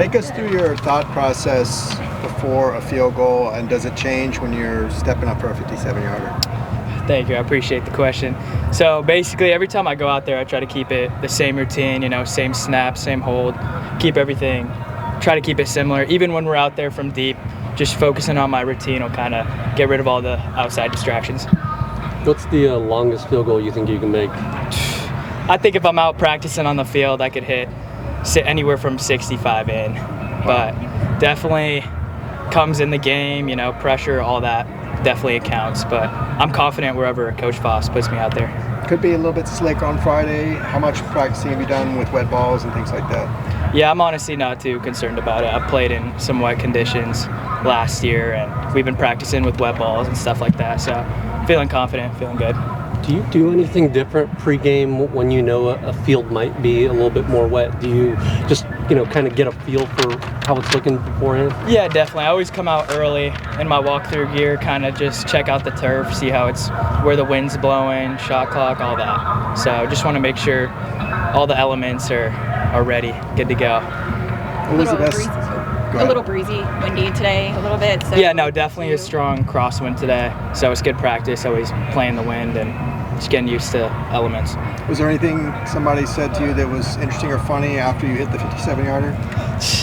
Take us through your thought process before a field goal, and does it change when you're stepping up for a 57-yarder? Thank you. I appreciate the question. So basically, every time I go out there, I try to keep it the same routine, same snap, same hold, keep everything, try to keep it similar. Even when we're out there from deep, just focusing on my routine will kind of get rid of all the outside distractions. What's the longest field goal you think you can make? I think if I'm out practicing on the field, I could hit anywhere from 65 in. But definitely comes in the game, pressure, all that. Definitely it counts, but I'm confident wherever Coach Foss puts me out there. Could be a little bit slick on Friday. How much practicing have you done with wet balls and things like that? Yeah, I'm honestly not too concerned about it. I played in some wet conditions last year, and we've been practicing with wet balls and stuff like that, so feeling confident, feeling good. Do you do anything different pregame when you know a field might be a little bit more wet? Do you just, kind of get a feel for how it's looking beforehand? Yeah, definitely. I always come out early in my walkthrough gear, kind of just check out the turf, see where the wind's blowing, shot clock, all that. So just want to make sure all the elements are ready, good to go. What was the best? A little breezy, windy today, a little bit. So yeah, no, definitely a strong crosswind today. So it's good practice, always playing the wind and just getting used to elements. Was there anything somebody said to you that was interesting or funny after you hit the 57-yarder?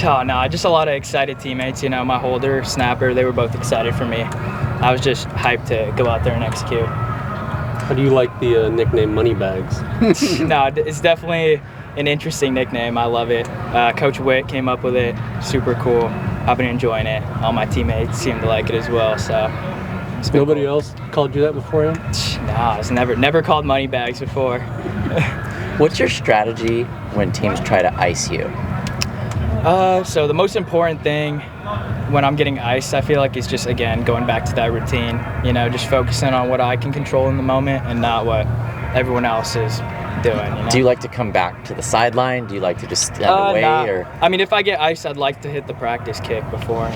Oh, no, just a lot of excited teammates. My holder, snapper, they were both excited for me. I was just hyped to go out there and execute. How do you like the nickname Moneybags? No, it's definitely an interesting nickname. I love it. Coach Witt came up with it. Super cool. I've been enjoying it. All my teammates seem to like it as well. So nobody else called you that beforehand? No, I was never called Moneybags before. What's your strategy when teams try to ice you? So the most important thing when I'm getting iced, I feel like is just, again, going back to that routine. Just focusing on what I can control in the moment and not what everyone else is doing. Do you like to come back to the sideline? Do you like to just stand away? Nah. Or I mean, if I get iced, I'd like to hit the practice kick before,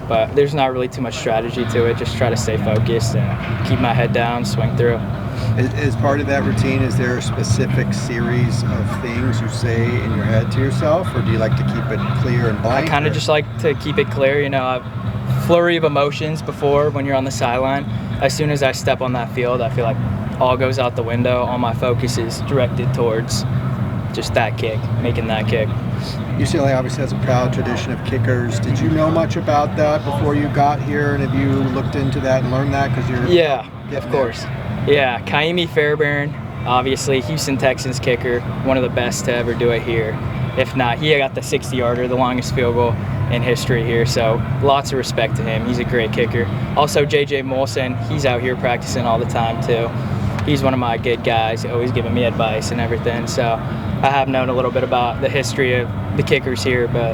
but there's not really too much strategy to it. Just try to stay focused and keep my head down, swing through. As part of that routine, is there a specific series of things you say in your head to yourself, or do you like to keep it clear and blank? I kind of just like to keep it clear. A flurry of emotions before when you're on the sideline. As soon as I step on that field, I feel like all goes out the window. All my focus is directed towards just that kick, making that kick. UCLA obviously has a proud tradition of kickers. Did you know much about that before you got here, and have you looked into that and learned that because you're of course. Yeah, Kaimi Fairbairn, obviously Houston Texans kicker, one of the best to ever do it here. If not, he got the 60-yarder, the longest field goal in history here, so lots of respect to him. He's a great kicker. Also, J.J. Molson, he's out here practicing all the time too. He's one of my good guys, always giving me advice and everything, so I have known a little bit about the history of the kickers here. But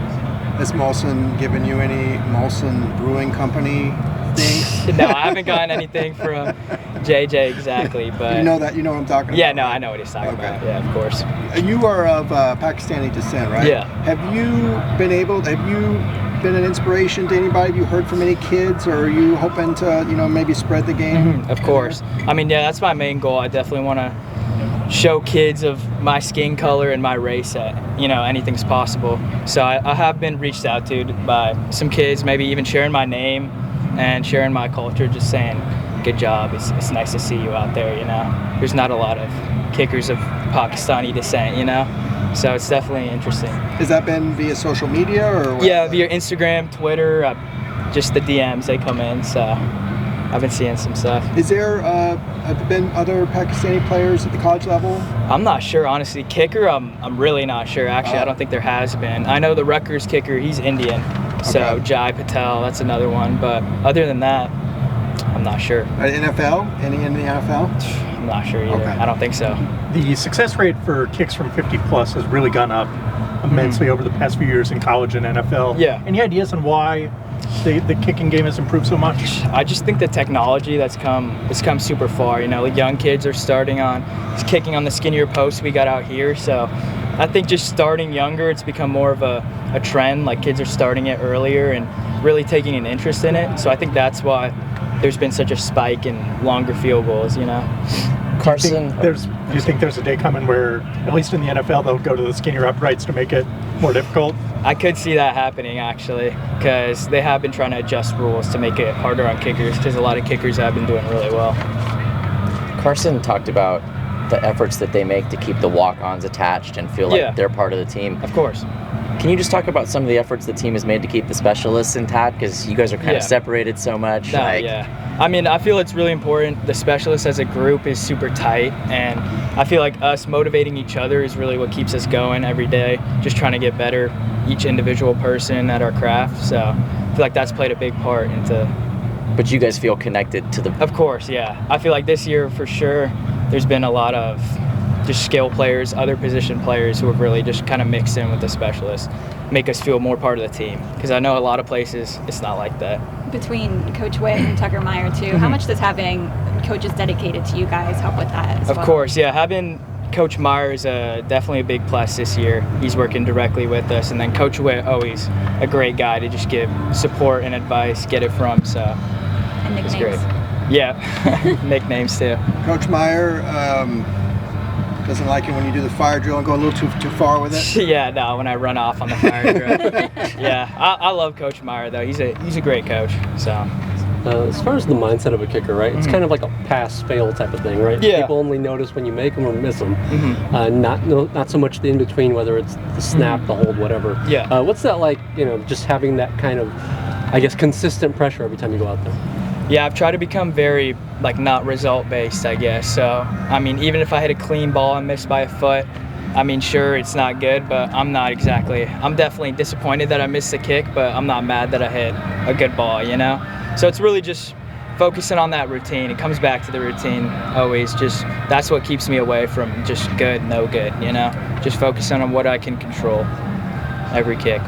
has Molson given you any Molson Brewing Company things? No, I haven't gotten anything from JJ exactly, but you know what I'm talking about. Yeah, no, I know what he's talking about. Yeah, of course. You are of Pakistani descent, right? Yeah. Have you been an inspiration to anybody? Have you heard from any kids, or are you hoping to, maybe spread the game? Of course. I mean, yeah, that's my main goal. I definitely want to show kids of my skin color and my race that, anything's possible. So I have been reached out to by some kids, maybe even sharing my name and sharing my culture, just saying, good job. It's nice to see you out there, There's not a lot of kickers of Pakistani descent, So it's definitely interesting. Has that been via social media or what? Yeah, via Instagram, Twitter, just the DMs, they come in, so I've been seeing some stuff. Is there, have there been other Pakistani players at the college level? I'm not sure, honestly. Kicker, I'm really not sure. Actually, I don't think there has been. I know the Rutgers kicker, he's Indian, so Jai Patel, that's another one. But other than that, I'm not sure. NFL? Any in the NFL? I'm not sure either. I don't think so. The success rate for kicks from 50 plus has really gone up immensely over the past few years in college and NFL. Yeah. Any ideas on why the kicking game has improved so much? I just think the technology it's come super far. Young kids are starting on kicking on the skinnier posts we got out here. So I think just starting younger, it's become more of a trend. Like, kids are starting it earlier and really taking an interest in it. So I think that's why there's been such a spike in longer field goals, Carson, do you think there's a day coming where, at least in the NFL, they'll go to the skinnier uprights to make it more difficult? I could see that happening actually, because they have been trying to adjust rules to make it harder on kickers, because a lot of kickers have been doing really well. Carson talked about the efforts that they make to keep the walk-ons attached and feel like Yeah. they're part of the team. Of course. Can you just talk about some of the efforts the team has made to keep the specialists intact? Because you guys are kind Yeah. of separated so much. No, yeah. I mean, I feel it's really important. The specialists as a group is super tight, and I feel like us motivating each other is really what keeps us going every day, just trying to get better, each individual person at our craft. So I feel like that's played a big part into... But you guys feel connected to the... Of course, yeah. I feel like this year, for sure, there's been a lot of just skill players, other position players who have really just kind of mixed in with the specialists, make us feel more part of the team. Because I know a lot of places it's not like that. Between Coach Witt and Tucker Meyer too, how much does having coaches dedicated to you guys help with that as well? Of course, yeah. Having Coach Meyer is definitely a big plus this year. He's working directly with us. And then Coach Witt, always a great guy to just give support and advice, get it from. So And it's nicknames. great. Yeah, nicknames too. Coach Meyer doesn't like it when you do the fire drill and go a little too far with it. Yeah, no, when I run off on the fire drill. Yeah, I love Coach Meyer though. He's a great coach. So As far as the mindset of a kicker, right? It's kind of like a pass-fail type of thing, right? Yeah. People only notice when you make them or miss them. Mhm. Not so much the in-between, whether it's the snap, the hold, whatever. Yeah. What's that like, just having that kind of, I guess, consistent pressure every time you go out there? yeah, I've tried to become very not result based, I guess. So I mean, even if I hit a clean ball and missed by a foot, I mean, sure, it's not good, but I'm definitely disappointed that I missed the kick, but I'm not mad that I hit a good ball, So it's really just focusing on that routine. It comes back to the routine always. Just that's what keeps me away from just good, no good, Just focusing on what I can control every kick.